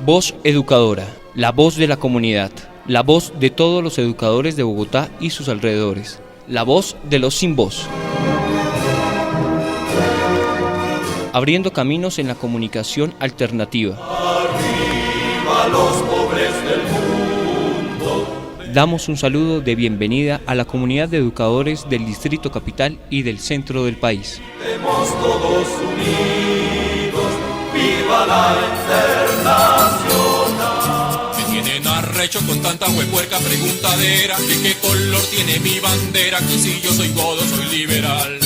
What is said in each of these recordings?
Voz Educadora, la voz de la comunidad, la voz de todos los educadores de Bogotá y sus alrededores, la voz de los sin voz. Abriendo caminos en la comunicación alternativa. Arriba los pobres del mundo. Damos un saludo de bienvenida a la comunidad de educadores del Distrito Capital y del centro del país. Estemos todos unidos, viva la internacional. Me tienen arrecho con tanta huepuerca preguntadera, que qué color tiene mi bandera, que si yo soy godo soy liberal.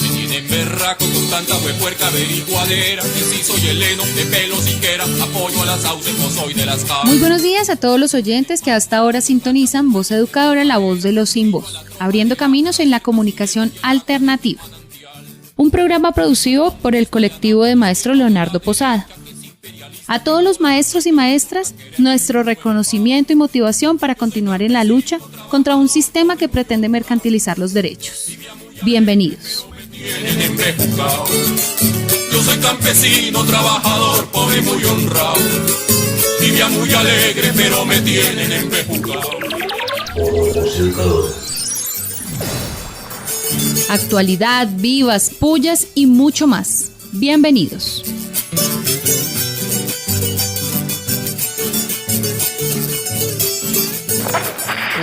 Me tienen berraco con tanta huepuerca averiguadera, que si soy heleno de pelo siquiera, apoyo a las sauces o soy de las cabras. Muy buenos días a todos los oyentes que hasta ahora sintonizan Voz Educadora, la voz de los sin voz, abriendo caminos en la comunicación alternativa. Un programa producido por el colectivo de maestro Leonardo Posada. A todos los maestros y maestras, nuestro reconocimiento y motivación para continuar en la lucha contra un sistema que pretende mercantilizar los derechos. Bienvenidos. Tienen embejucao. Yo soy campesino, trabajador, pobre, muy honrado. Vivía muy alegre, pero me tienen embejucao. Actualidad, vivas, pullas y mucho más. Bienvenidos.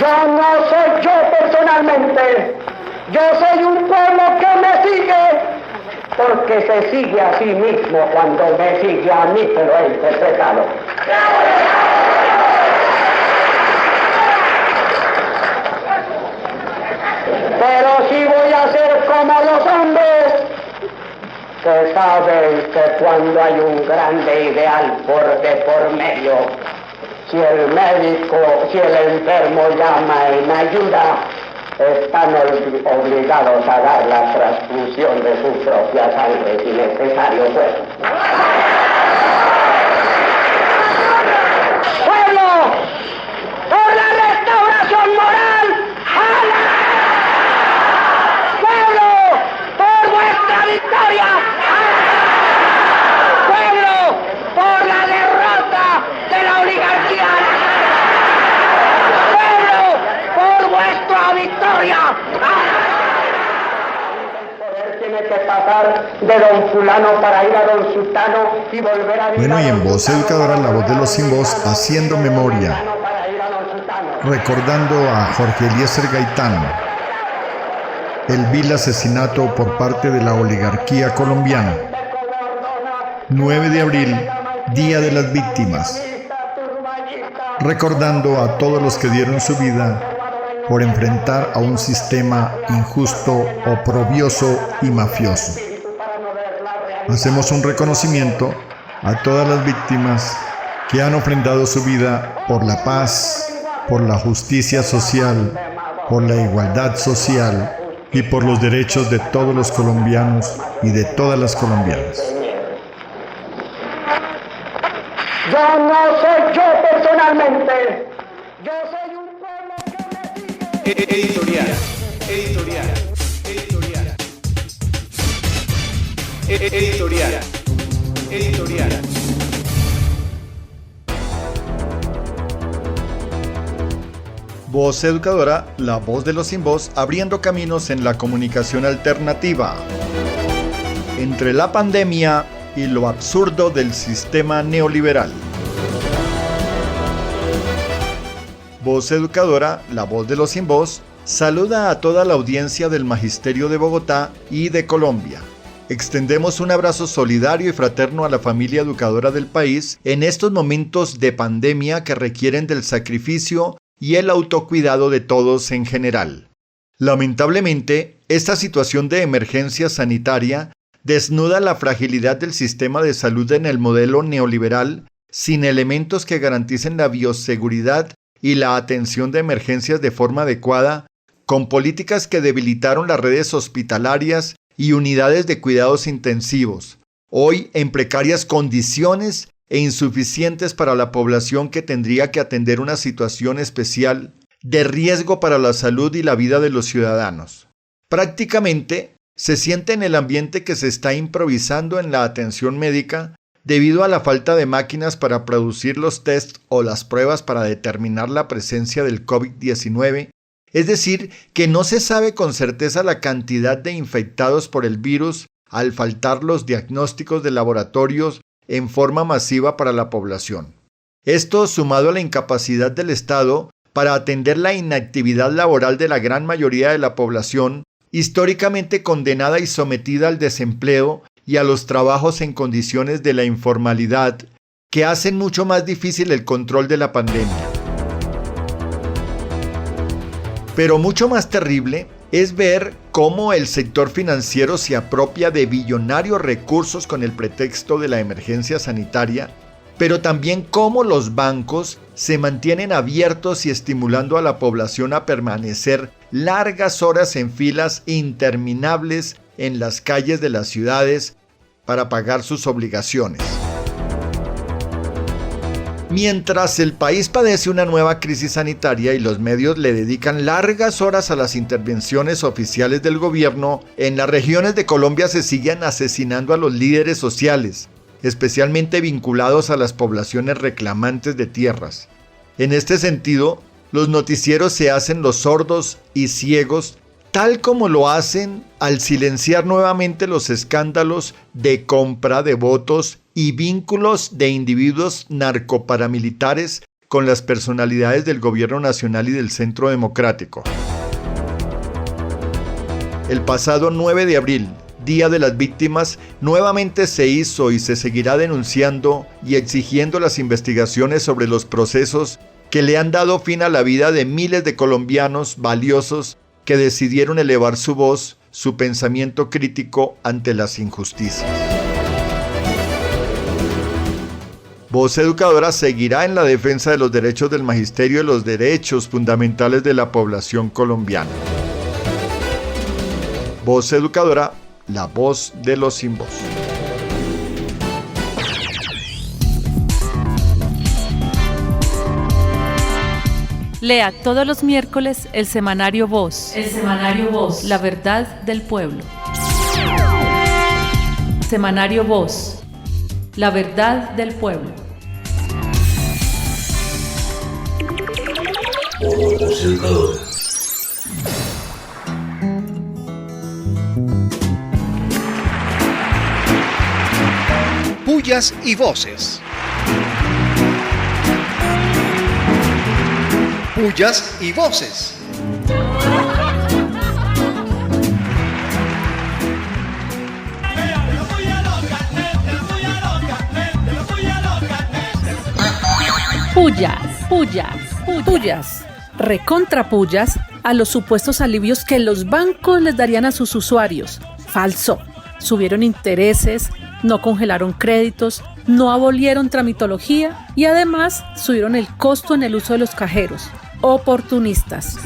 Yo no soy yo personalmente, yo soy un pueblo que me sigue, porque se sigue a sí mismo cuando me sigue a mí, que lo he interpretado. Pero sí voy a ser como los hombres, que saben que cuando hay un grande ideal por medio, si el médico, si el enfermo llama en ayuda, están obligados a dar la transfusión de su propia sangre si necesario fuera. ¡Pueblo! ¡Por la restauración moral! ¡Jala! ¡Pueblo! ¡Por vuestra victoria! ¡Jala! ¡Pueblo! ¡Por la derrota de la oligarquía! ¡Vuestra victoria! El poder tiene que pasar de don fulano para ir a don sultano y volver a... Bueno, y en Voz Educadora, la voz de los sin voz, haciendo memoria, recordando a Jorge Eliezer Gaitán, el vil asesinato por parte de la oligarquía colombiana. 9 de abril, Día de las Víctimas. Recordando a todos los que dieron su vida por enfrentar a un sistema injusto, oprobioso y mafioso. Hacemos un reconocimiento a todas las víctimas que han ofrendado su vida por la paz, por la justicia social, por la igualdad social y por los derechos de todos los colombianos y de todas las colombianas. Yo no soy yo personalmente, yo soy un pueblo que me sigue. Editorial. Voz Educadora, la voz de los sin voz, abriendo caminos en la comunicación alternativa. Entre la pandemia y lo absurdo del sistema neoliberal. Voz Educadora, la voz de los sin voz, saluda a toda la audiencia del Magisterio de Bogotá y de Colombia. Extendemos un abrazo solidario y fraterno a la familia educadora del país en estos momentos de pandemia que requieren del sacrificio y el autocuidado de todos en general. Lamentablemente, esta situación de emergencia sanitaria desnuda la fragilidad del sistema de salud en el modelo neoliberal, sin elementos que garanticen la bioseguridad y la atención de emergencias de forma adecuada, con políticas que debilitaron las redes hospitalarias y unidades de cuidados intensivos, hoy en precarias condiciones e insuficientes para la población que tendría que atender una situación especial de riesgo para la salud y la vida de los ciudadanos. Prácticamente se siente en el ambiente que se está improvisando en la atención médica debido a la falta de máquinas para producir los tests o las pruebas para determinar la presencia del COVID-19, es decir, que no se sabe con certeza la cantidad de infectados por el virus al faltar los diagnósticos de laboratorios en forma masiva para la población. Esto, sumado a la incapacidad del Estado para atender la inactividad laboral de la gran mayoría de la población, históricamente condenada y sometida al desempleo y a los trabajos en condiciones de la informalidad, que hacen mucho más difícil el control de la pandemia. Pero mucho más terrible es ver cómo el sector financiero se apropia de billonarios recursos con el pretexto de la emergencia sanitaria, pero también cómo los bancos se mantienen abiertos y estimulando a la población a permanecer largas horas en filas interminables en las calles de las ciudades para pagar sus obligaciones. Mientras el país padece una nueva crisis sanitaria y los medios le dedican largas horas a las intervenciones oficiales del gobierno, en las regiones de Colombia se siguen asesinando a los líderes sociales, especialmente vinculados a las poblaciones reclamantes de tierras. En este sentido, los noticieros se hacen los sordos y ciegos, tal como lo hacen al silenciar nuevamente los escándalos de compra de votos y vínculos de individuos narcoparamilitares con las personalidades del gobierno nacional y del Centro Democrático. El pasado 9 de abril, Día de las Víctimas, nuevamente se hizo y se seguirá denunciando y exigiendo las investigaciones sobre los procesos que le han dado fin a la vida de miles de colombianos valiosos que decidieron elevar su voz, su pensamiento crítico ante las injusticias. Voz Educadora seguirá en la defensa de los derechos del magisterio y los derechos fundamentales de la población colombiana. Voz Educadora, la voz de los sin voz. Lea todos los miércoles el semanario Voz. El semanario Voz. La verdad del pueblo. Semanario Voz. La verdad del pueblo. Voz Educadora. Pullas y voces. Pullas y voces. Pullas, pullas, pullas, recontrapullas a los supuestos alivios que los bancos les darían a sus usuarios. Falso. Subieron intereses, no congelaron créditos, no abolieron tramitología y además subieron el costo en el uso de los cajeros. Oportunistas.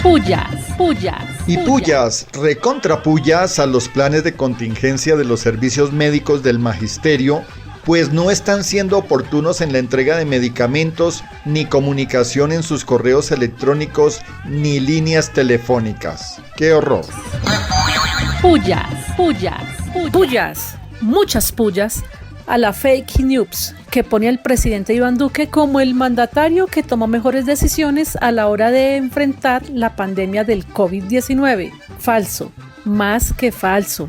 Pullas, pullas. Y pullas, recontrapullas a los planes de contingencia de los servicios médicos del magisterio, pues no están siendo oportunos en la entrega de medicamentos, ni comunicación en sus correos electrónicos, ni líneas telefónicas. ¡Qué horror! Pullas, pullas, pullas, muchas pullas a la fake news que pone al presidente Iván Duque como el mandatario que tomó mejores decisiones a la hora de enfrentar la pandemia del COVID-19. Falso, más que falso.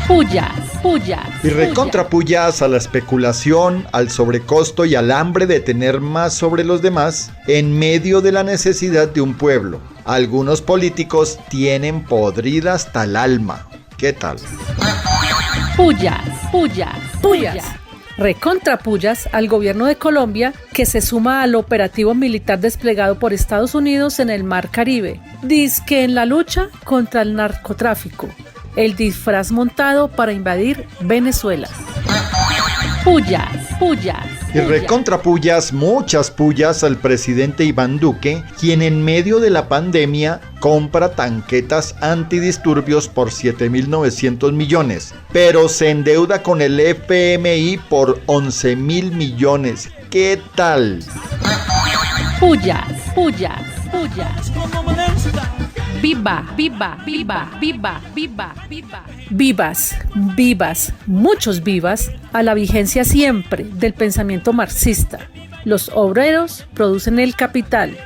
Pullas, pullas. Y recontrapullas a la especulación, al sobrecosto y al hambre de tener más sobre los demás en medio de la necesidad de un pueblo. Algunos políticos tienen podrida hasta el alma. ¿Qué tal? Pullas, pullas, pullas. Recontrapullas al gobierno de Colombia que se suma al operativo militar desplegado por Estados Unidos en el Mar Caribe. Dizque en la lucha contra el narcotráfico. El disfraz montado para invadir Venezuela. Pullas, pullas. Y recontrapullas, muchas pullas al presidente Iván Duque, quien en medio de la pandemia compra tanquetas antidisturbios por 7.900 millones, pero se endeuda con el FMI por 11.000 millones. ¿Qué tal? Pullas, pullas, pullas. viva, viva, viva, viva, viva, viva. Vivas, vivas, muchos vivas a la vigencia siempre del pensamiento marxista. Los obreros producen el capital.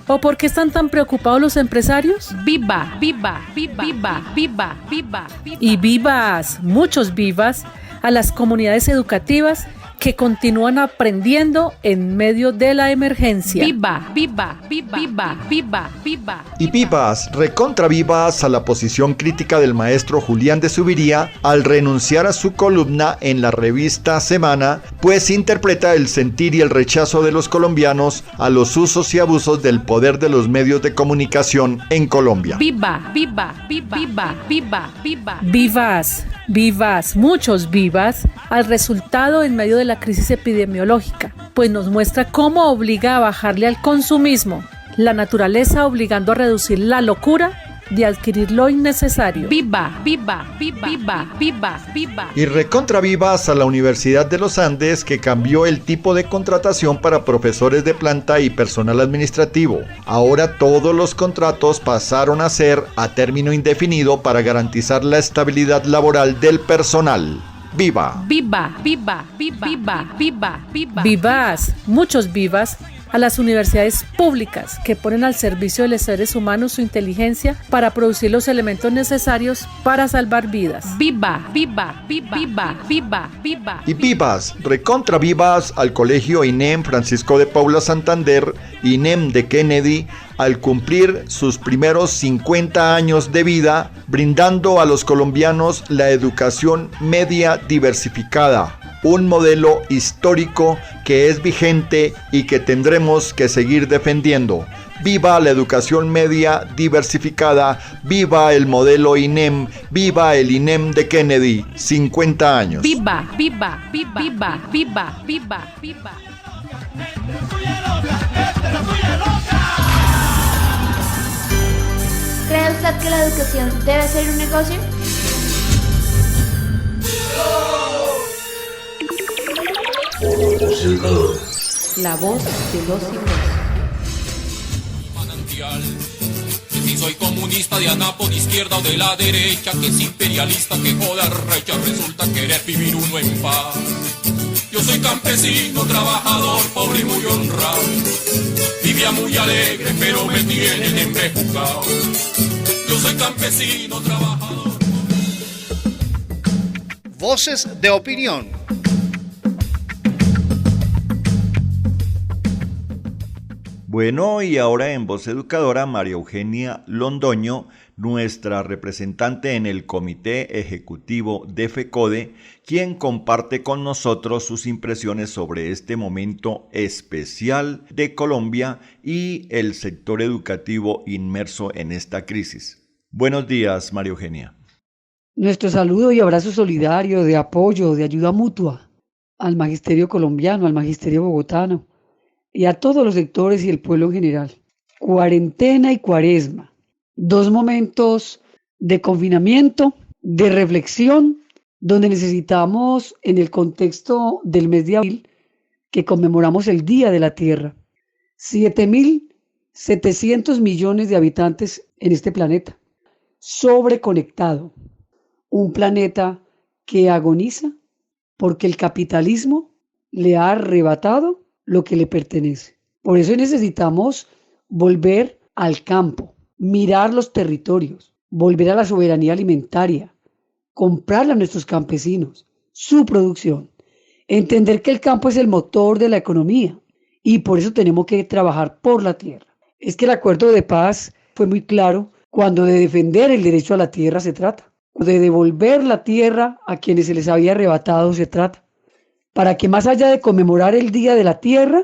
¿O por qué están tan preocupados los empresarios? Viva, viva, viva, viva, viva, viva. Y vivas, muchos vivas a las comunidades educativas que continúan aprendiendo en medio de la emergencia. Viva, viva, viva, viva, viva, viva. Y vivas, recontra vivas a la posición crítica del maestro Julián de Zuviría al renunciar a su columna en la revista Semana, pues interpreta el sentir y el rechazo de los colombianos a los usos y abusos del poder de los medios de comunicación en Colombia. Viva, viva, viva, viva, viva, viva. Vivas, vivas, muchos vivas al resultado en medio de la crisis epidemiológica, pues nos muestra cómo obliga a bajarle al consumismo, la naturaleza obligando a reducir la locura de adquirir lo innecesario. Viva, viva, viva, viva, viva, viva. Y recontra vivas a la Universidad de los Andes, que cambió el tipo de contratación para profesores de planta y personal administrativo. Ahora todos los contratos pasaron a ser a término indefinido para garantizar la estabilidad laboral del personal. ¡Viva! Viva, viva, viva, viva, viva, viva. Vivas, muchos vivas a las universidades públicas que ponen al servicio de los seres humanos su inteligencia para producir los elementos necesarios para salvar vidas. Viva, viva, viva, viva, viva, viva. Y vivas, recontra vivas al Colegio INEM Francisco de Paula Santander, INEM de Kennedy, al cumplir sus primeros 50 años de vida, brindando a los colombianos la educación media diversificada, un modelo histórico que es vigente y que tendremos que seguir defendiendo. ¡Viva la educación media diversificada! ¡Viva el modelo INEM! ¡Viva el INEM de Kennedy! 50 años. ¡Viva, viva, viva, viva, viva, viva, viva! ¿Cree usted que la educación debe ser un negocio? Voz educadora. La voz de los sin voz. Manantial. Que si soy comunista de anapo de izquierda o de la derecha, que es imperialista, que joda recha, resulta querer vivir uno en paz. Yo soy campesino, trabajador, pobre y muy honrado. Vivía muy alegre, pero me tienen embejucado. Yo soy campesino, trabajador. Voces de opinión. Bueno, y ahora en Voz Educadora, María Eugenia Londoño, nuestra representante en el Comité Ejecutivo de FECODE, quien comparte con nosotros sus impresiones sobre este momento especial de Colombia y el sector educativo inmerso en esta crisis. Buenos días, María Eugenia. Nuestro saludo y abrazo solidario, de apoyo, de ayuda mutua al magisterio colombiano, al magisterio bogotano y a todos los sectores y el pueblo en general. Cuarentena y cuaresma, dos momentos de confinamiento, de reflexión, donde necesitamos, en el contexto del mes de abril, que conmemoramos el Día de la Tierra, 7.700 millones de habitantes en este planeta, sobreconectado, un planeta que agoniza porque el capitalismo le ha arrebatado lo que le pertenece. Por eso necesitamos volver al campo, mirar los territorios, volver a la soberanía alimentaria, comprarle a nuestros campesinos su producción, entender que el campo es el motor de la economía y por eso tenemos que trabajar por la tierra. Es que el acuerdo de paz fue muy claro cuando de defender el derecho a la tierra se trata, de devolver la tierra a quienes se les había arrebatado se trata, para que más allá de conmemorar el Día de la Tierra,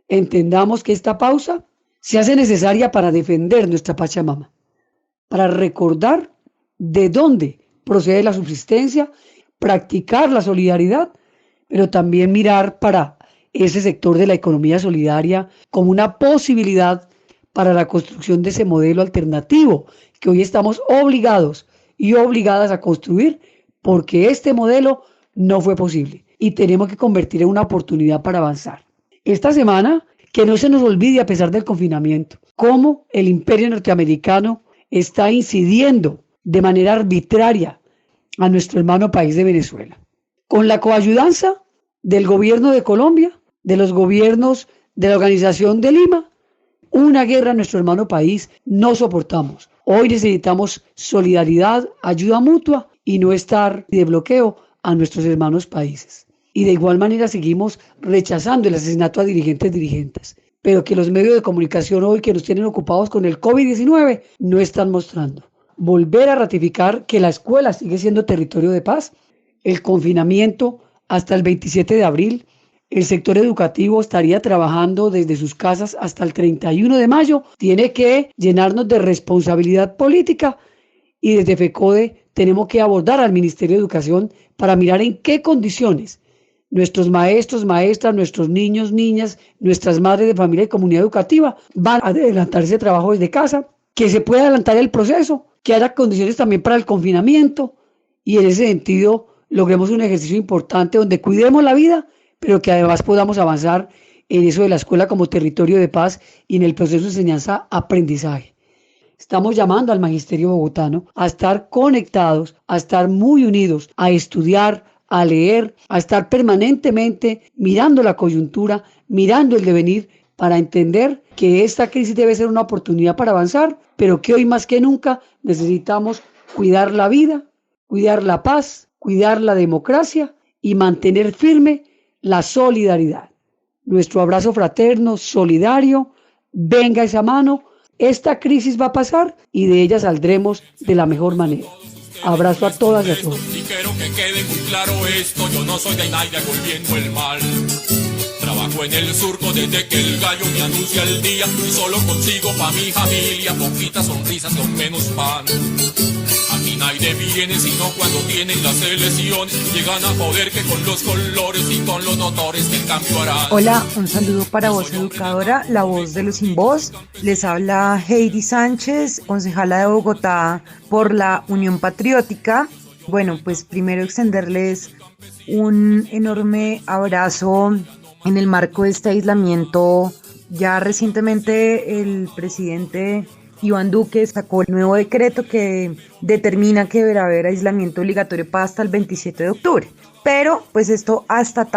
entendamos que esta pausa se hace necesaria para defender nuestra Pachamama, para recordar de dónde procede la subsistencia, practicar la solidaridad, pero también mirar para ese sector de la economía solidaria como una posibilidad para la construcción de ese modelo alternativo que hoy estamos obligados y obligadas a construir porque este modelo no fue posible y tenemos que convertir en una oportunidad para avanzar. Esta semana, que no se nos olvide a pesar del confinamiento, cómo el imperio norteamericano está incidiendo de manera arbitraria a nuestro hermano país de Venezuela. Con la coayudanza del gobierno de Colombia, de los gobiernos de la Organización de Lima, una guerra a nuestro hermano país no soportamos. Hoy necesitamos solidaridad, ayuda mutua y no estar de bloqueo a nuestros hermanos países. Y de igual manera seguimos rechazando el asesinato a dirigentes, pero que los medios de comunicación hoy que nos tienen ocupados con el COVID-19 no están mostrando. Volver a ratificar que la escuela sigue siendo territorio de paz, el confinamiento hasta el 27 de abril, el sector educativo estaría trabajando desde sus casas hasta el 31 de mayo, tiene que llenarnos de responsabilidad política y desde FECODE tenemos que abordar al Ministerio de Educación para mirar en qué condiciones nuestros maestros, maestras, nuestros niños, niñas, nuestras madres de familia y comunidad educativa van a adelantarse trabajo desde casa, que se pueda adelantar el proceso, que haya condiciones también para el confinamiento y en ese sentido logremos un ejercicio importante donde cuidemos la vida, pero que además podamos avanzar en eso de la escuela como territorio de paz y en el proceso de enseñanza-aprendizaje. Estamos llamando al magisterio bogotano a estar conectados, a estar muy unidos, a estudiar, a leer, a estar permanentemente mirando la coyuntura, mirando el devenir, para entender que esta crisis debe ser una oportunidad para avanzar, pero que hoy más que nunca necesitamos cuidar la vida, cuidar la paz, cuidar la democracia y mantener firme la solidaridad. Nuestro abrazo fraterno, solidario, venga esa mano. Esta crisis va a pasar y de ella saldremos de la mejor manera. Abrazo a todas y a todos. Y quiero que quede muy claro esto, yo no soy de nadie volviendo el mal. Trabajo en el surco desde que el gallo me anuncia el día y solo consigo pa' mi familia poquitas sonrisas con menos pan. Aquí nadie viene sino cuando tienen las elecciones, llegan a poder que con los colores y con los doctores que el cambio harán. Hola, un saludo para Voz Educadora, la voz de los sin voz. Les habla Heidi Sánchez, concejala de Bogotá por la Unión Patriótica. Bueno, pues primero extenderles un enorme abrazo en el marco de este aislamiento. Ya recientemente el presidente Iván Duque sacó el nuevo decreto que determina que deberá haber aislamiento obligatorio para hasta el 27 de octubre. Pero pues esto hasta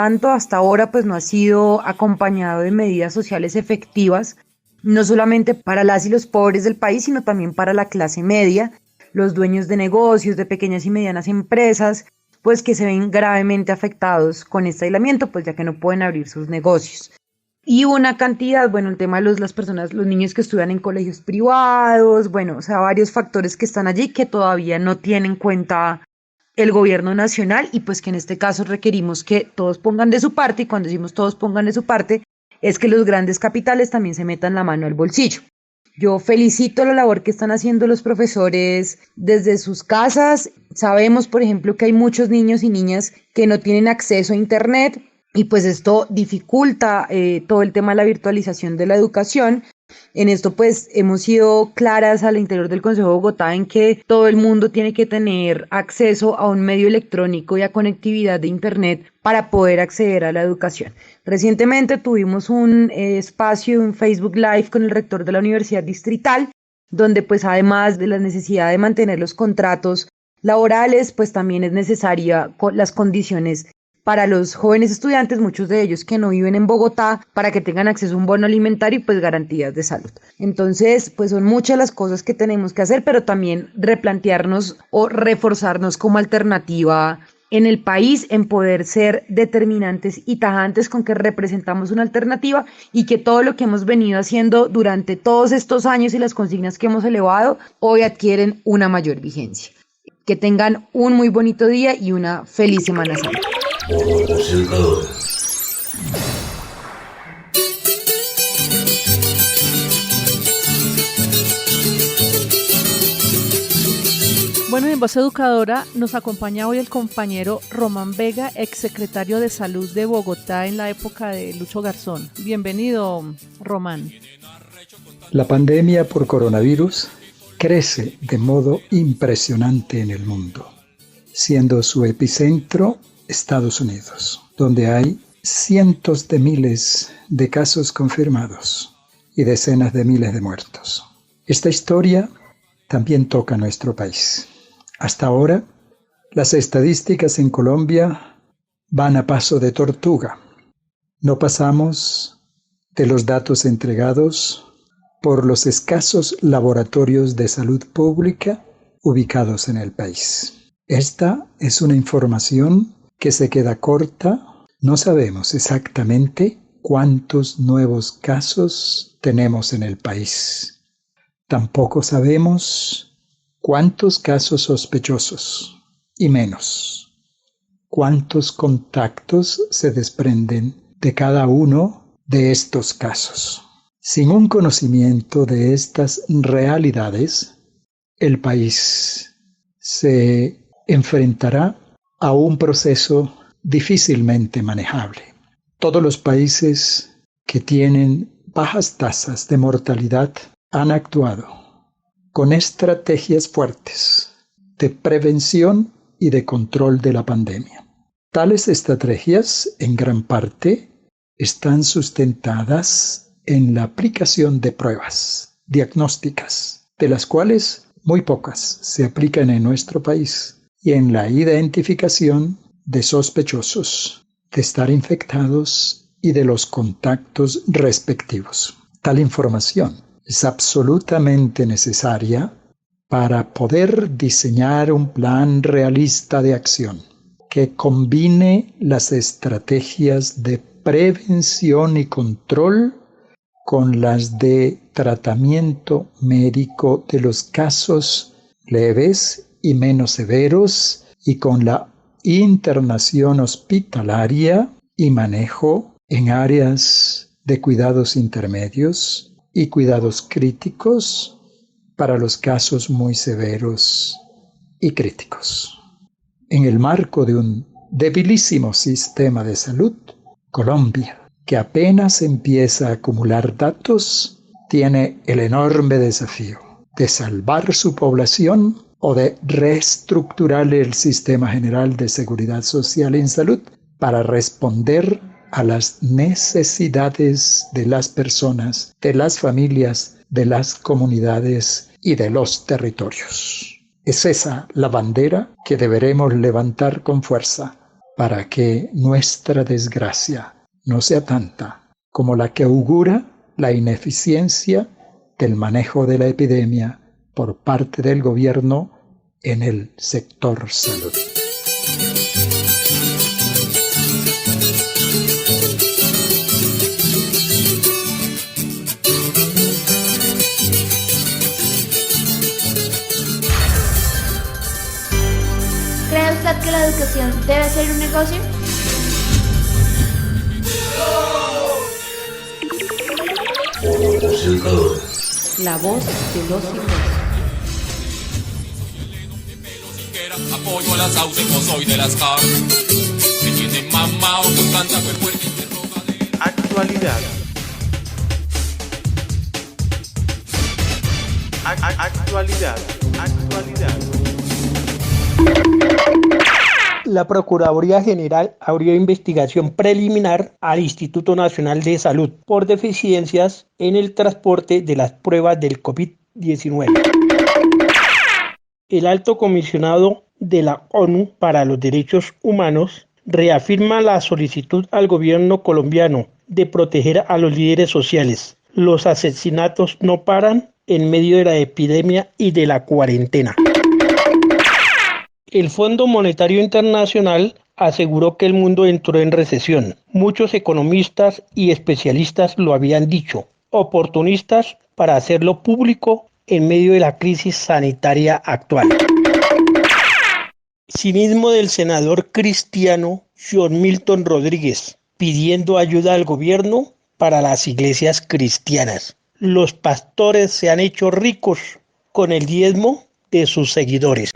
ahora pues no ha sido acompañado de medidas sociales efectivas, no solamente para las y los pobres del país, sino también para la clase media, los dueños de negocios, de pequeñas y medianas empresas, pues que se ven gravemente afectados con este aislamiento, pues ya que no pueden abrir sus negocios. Y una cantidad, bueno, el tema de las personas, los niños que estudian en colegios privados, bueno, o sea, varios factores que están allí que todavía no tienen en cuenta el gobierno nacional y pues que en este caso requerimos que todos pongan de su parte, y cuando decimos todos pongan de su parte, es que los grandes capitales también se metan la mano al bolsillo. Yo felicito la labor que están haciendo los profesores desde sus casas. Sabemos, por ejemplo, que hay muchos niños y niñas que no tienen acceso a internet y pues esto dificulta todo el tema de la virtualización de la educación. En esto pues hemos sido claras al interior del Consejo de Bogotá en que todo el mundo tiene que tener acceso a un medio electrónico y a conectividad de internet para poder acceder a la educación. Recientemente tuvimos un espacio, un Facebook Live con el rector de la Universidad Distrital, donde pues además de la necesidad de mantener los contratos laborales, pues también es necesaria las condiciones para los jóvenes estudiantes, muchos de ellos que no viven en Bogotá, para que tengan acceso a un bono alimentario y pues garantías de salud. Entonces, pues son muchas las cosas que tenemos que hacer, pero también replantearnos o reforzarnos como alternativa en el país, en poder ser determinantes y tajantes con que representamos una alternativa y que todo lo que hemos venido haciendo durante todos estos años y las consignas que hemos elevado hoy adquieren una mayor vigencia. Que tengan un muy bonito día y una feliz Semana Santa. Voz Educadora. Bueno, en Voz Educadora nos acompaña hoy el compañero Román Vega, exsecretario de Salud de Bogotá en la época de Lucho Garzón. Bienvenido, Román. La pandemia por coronavirus crece de modo impresionante en el mundo, siendo su epicentro Estados Unidos, donde hay cientos de miles de casos confirmados y decenas de miles de muertos. Esta historia también toca a nuestro país. Hasta ahora, las estadísticas en Colombia van a paso de tortuga. No pasamos de los datos entregados por los escasos laboratorios de salud pública ubicados en el país. Esta es una información que se queda corta. No sabemos exactamente cuántos nuevos casos tenemos en el país. Tampoco sabemos cuántos casos sospechosos y menos cuántos contactos se desprenden de cada uno de estos casos. Sin un conocimiento de estas realidades, el país se enfrentará a un proceso difícilmente manejable. Todos los países que tienen bajas tasas de mortalidad han actuado con estrategias fuertes de prevención y de control de la pandemia. Tales estrategias, en gran parte, están sustentadas en la aplicación de pruebas diagnósticas, de las cuales muy pocas se aplican en nuestro país, y en la identificación de sospechosos de estar infectados y de los contactos respectivos. Tal información es absolutamente necesaria para poder diseñar un plan realista de acción que combine las estrategias de prevención y control con las de tratamiento médico de los casos leves y menos severos y con la internación hospitalaria y manejo en áreas de cuidados intermedios y cuidados críticos para los casos muy severos y críticos. En el marco de un debilísimo sistema de salud, Colombia, que apenas empieza a acumular datos, tiene el enorme desafío de salvar su población o de reestructurar el sistema general de seguridad social en salud para responder a las necesidades de las personas, de las familias, de las comunidades y de los territorios. Es esa la bandera que deberemos levantar con fuerza para que nuestra desgracia no sea tanta como la que augura la ineficiencia del manejo de la epidemia por parte del gobierno en el sector salud. ¿Cree usted que la educación debe ser un negocio? Voz educadora. La voz de los sin voz. Apoyo a las sauces, no soy de las CAR. Me tienen mamao con tanta puerca interrogadera. Actualidad. Actualidad. La Procuraduría General abrió investigación preliminar al Instituto Nacional de Salud por deficiencias en el transporte de las pruebas del COVID-19. El alto comisionado de la ONU para los Derechos Humanos reafirma la solicitud al gobierno colombiano de proteger a los líderes sociales. Los asesinatos no paran en medio de la epidemia y de la cuarentena. El Fondo Monetario Internacional aseguró que el mundo entró en recesión. Muchos economistas y especialistas lo habían dicho, oportunistas para hacerlo público en medio de la crisis sanitaria actual. Cinismo del senador cristiano John Milton Rodríguez, pidiendo ayuda al gobierno para las iglesias cristianas. Los pastores se han hecho ricos con el diezmo de sus seguidores.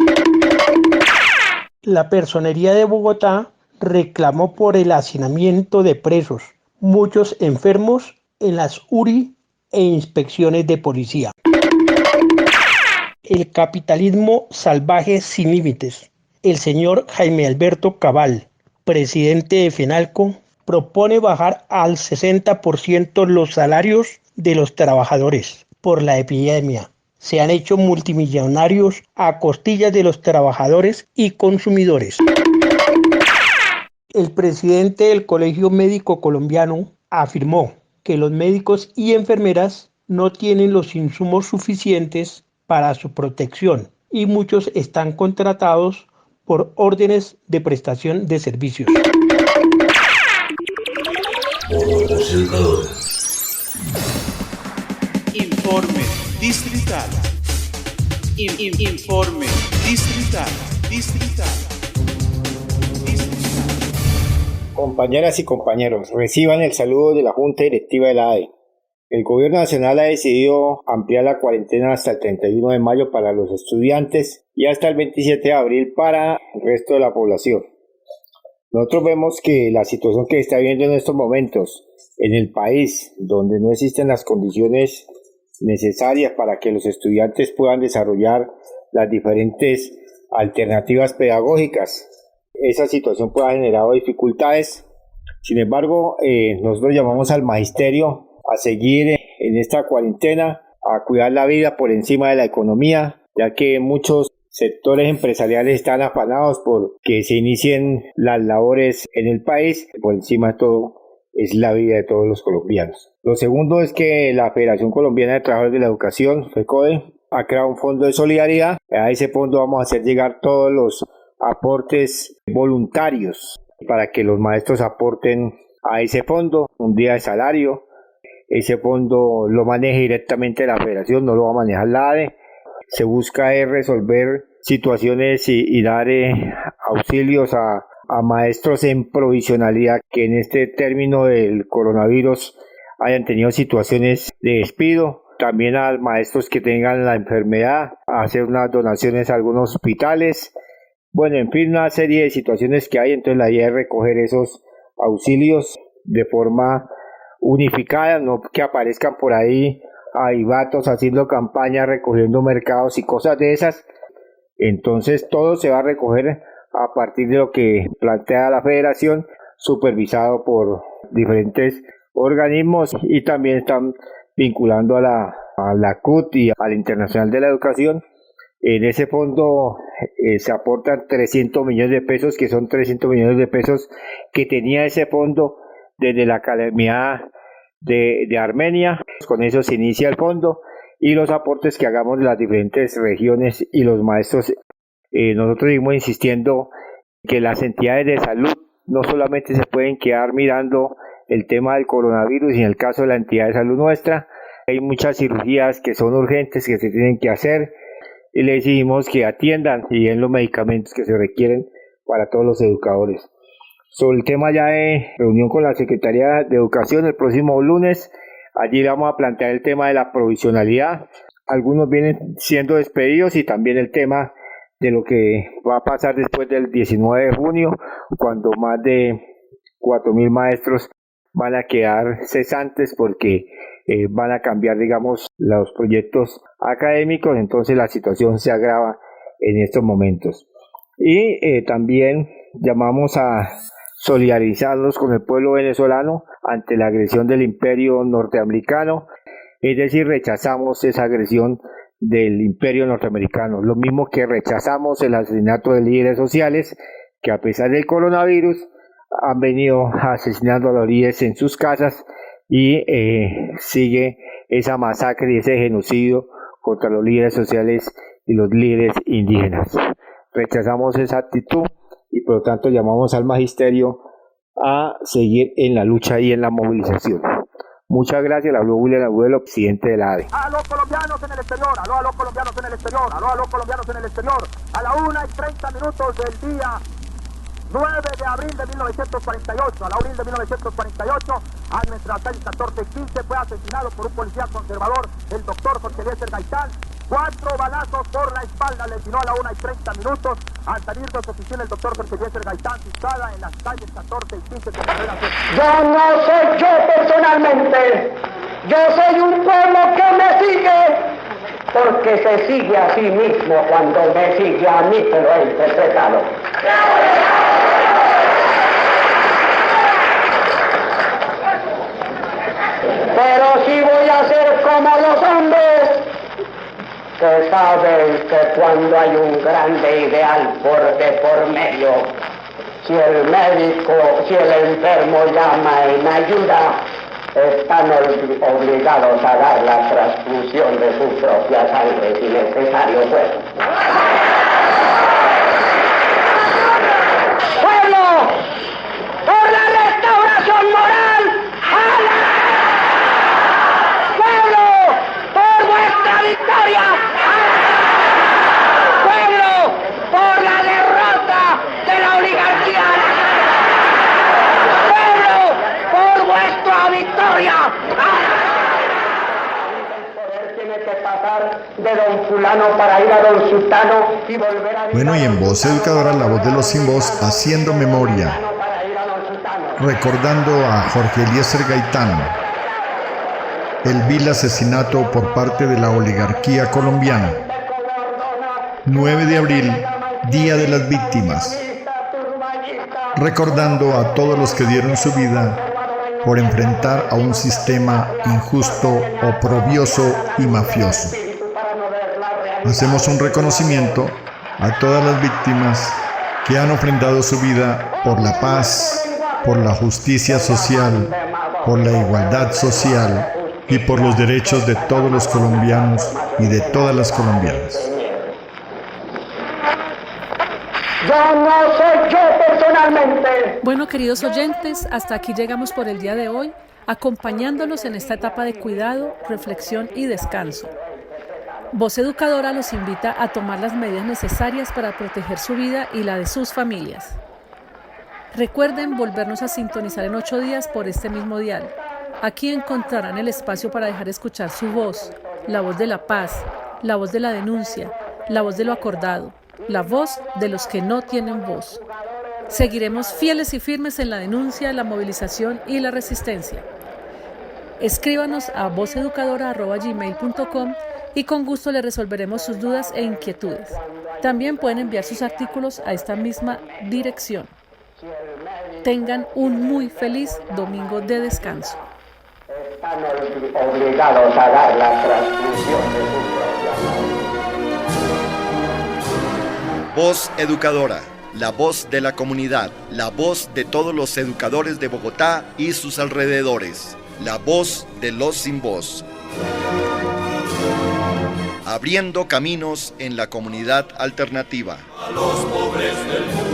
La Personería de Bogotá reclamó por el hacinamiento de presos, muchos enfermos en las URI e inspecciones de policía. El capitalismo salvaje sin límites. El señor Jaime Alberto Cabal, presidente de FENALCO, propone bajar al 60% los salarios de los trabajadores por la epidemia. se han hecho multimillonarios a costillas de los trabajadores y consumidores. El presidente del Colegio Médico Colombiano afirmó que los médicos y enfermeras no tienen los insumos suficientes para su protección y muchos están contratados por órdenes de prestación de servicios. Voz Educadora. Informe distrital. Informe distrital. Compañeras y compañeros, reciban el saludo de la Junta Directiva de la ADE. El Gobierno Nacional ha decidido ampliar la cuarentena hasta el 31 de mayo para los estudiantes y hasta el 27 de abril para el resto de la población. Nosotros vemos que la situación que está viviendo en estos momentos en el país, donde no existen las condiciones necesarias para que los estudiantes puedan desarrollar las diferentes alternativas pedagógicas, esa situación puede haber generado dificultades. Sin embargo, nosotros llamamos al magisterio a seguir en esta cuarentena, a cuidar la vida por encima de la economía, ya que muchos sectores empresariales están afanados por que se inicien las labores en el país. Por encima de todo es la vida de todos los colombianos. Lo segundo es que la Federación Colombiana de Trabajadores de la Educación, FECODE, ha creado un fondo de solidaridad. A ese fondo vamos a hacer llegar todos los aportes voluntarios para que los maestros aporten a ese fondo un día de salario. Ese fondo lo maneja directamente la Federación, no lo va a manejar la ADE. Se busca resolver situaciones y dar auxilios a maestros en provisionalidad que en este término del coronavirus hayan tenido situaciones de despido. También a maestros que tengan la enfermedad, a hacer unas donaciones a algunos hospitales. Bueno, en fin, una serie de situaciones que hay. Entonces la idea es recoger esos auxilios de forma unificada, no que aparezcan por ahí aivatos haciendo campaña, recogiendo mercados y cosas de esas. Entonces todo se va a recoger a partir de lo que plantea la Federación, supervisado por diferentes organismos, y también están vinculando a la CUT y al Internacional de la Educación. En ese fondo se aportan 300 millones de pesos, que son 300 millones de pesos que tenía ese fondo desde la Academia de Armenia. Con eso se inicia el fondo, y los aportes que hagamos de las diferentes regiones y los maestros. Nosotros seguimos insistiendo que las entidades de salud no solamente se pueden quedar mirando el tema del coronavirus, y en el caso de la entidad de salud nuestra, hay muchas cirugías que son urgentes, que se tienen que hacer, y le exigimos que atiendan y den los medicamentos que se requieren para todos los educadores. Sobre el tema ya de reunión con la Secretaría de Educación el próximo lunes, allí vamos a plantear el tema de la provisionalidad. Algunos vienen siendo despedidos, y también el tema de lo que va a pasar después del 19 de junio, cuando más de 4.000 maestros van a quedar cesantes porque van a cambiar, digamos, los proyectos académicos. Entonces la situación se agrava en estos momentos. Y también llamamos a solidarizarnos con el pueblo venezolano ante la agresión del imperio norteamericano, es decir, rechazamos esa agresión del imperio norteamericano, lo mismo que rechazamos el asesinato de líderes sociales que a pesar del coronavirus han venido asesinando a los líderes en sus casas, y sigue esa masacre y ese genocidio contra los líderes sociales y los líderes indígenas. Rechazamos esa actitud, y por lo tanto llamamos al magisterio a seguir en la lucha y en la movilización. Muchas gracias. La William Abuelo, presidente de la ADE. A los colombianos en el exterior, a los colombianos en el exterior, a los colombianos en el exterior, a la 1:30 del día 9 de abril de 1948, a la abril de 1948, a nuestras 14:15 fue asesinado por un policía conservador, el doctor Jorge Eliezer Gaitán. 4 balazos por la espalda le tiró a la 1:30. Al salir de su oficina, el doctor Jorge Eliezer Gaitán, situada en las calles 14 y 15 de Carrera. Yo no soy yo personalmente, yo soy un pueblo que me sigue, porque se sigue a sí mismo cuando me sigue a mí, que lo he interpretado. Pero sí voy a ser como los hombres que saben que cuando hay un grande ideal por medio, si el médico, si el enfermo llama en ayuda, están obligados a dar la transfusión de su propia sangre si necesario fuera. ¡Pueblo! ¡Por la restauración moral! ¡Ala! ¡Pueblo! ¡Por vuestra victoria! ¡Ala! ¡Pueblo! ¡Por la derrota de la oligarquía! ¡Pueblo! ¡Por vuestra victoria! De don fulano para ir a don sultano y volver a... Bueno, y en Voz Educadora, la voz de los sin voz, haciendo memoria, recordando a Jorge Eliezer Gaitán, el vil asesinato por parte de la oligarquía colombiana. 9 de abril, Día de las Víctimas, recordando a todos los que dieron su vida por enfrentar a un sistema injusto, oprobioso y mafioso. Hacemos un reconocimiento a todas las víctimas que han ofrendado su vida por la paz, por la justicia social, por la igualdad social y por los derechos de todos los colombianos y de todas las colombianas. Yo no soy yo personalmente. Bueno, queridos oyentes, hasta aquí llegamos por el día de hoy, acompañándolos en esta etapa de cuidado, reflexión y descanso. Voz Educadora los invita a tomar las medidas necesarias para proteger su vida y la de sus familias. Recuerden volvernos a sintonizar en 8 días por este mismo dial. Aquí encontrarán el espacio para dejar escuchar su voz, la voz de la paz, la voz de la denuncia, la voz de lo acordado, la voz de los que no tienen voz. Seguiremos fieles y firmes en la denuncia, la movilización y la resistencia. Escríbanos a vozeducadora@gmail.com y con gusto le resolveremos sus dudas e inquietudes. También pueden enviar sus artículos a esta misma dirección. Tengan un muy feliz domingo de descanso. Están obligados a dar la transfusión de su propia. Voz Educadora, la voz de la comunidad, la voz de todos los educadores de Bogotá y sus alrededores, la voz de los sin voz. Abriendo caminos en la comunidad alternativa. A los pobres del mundo.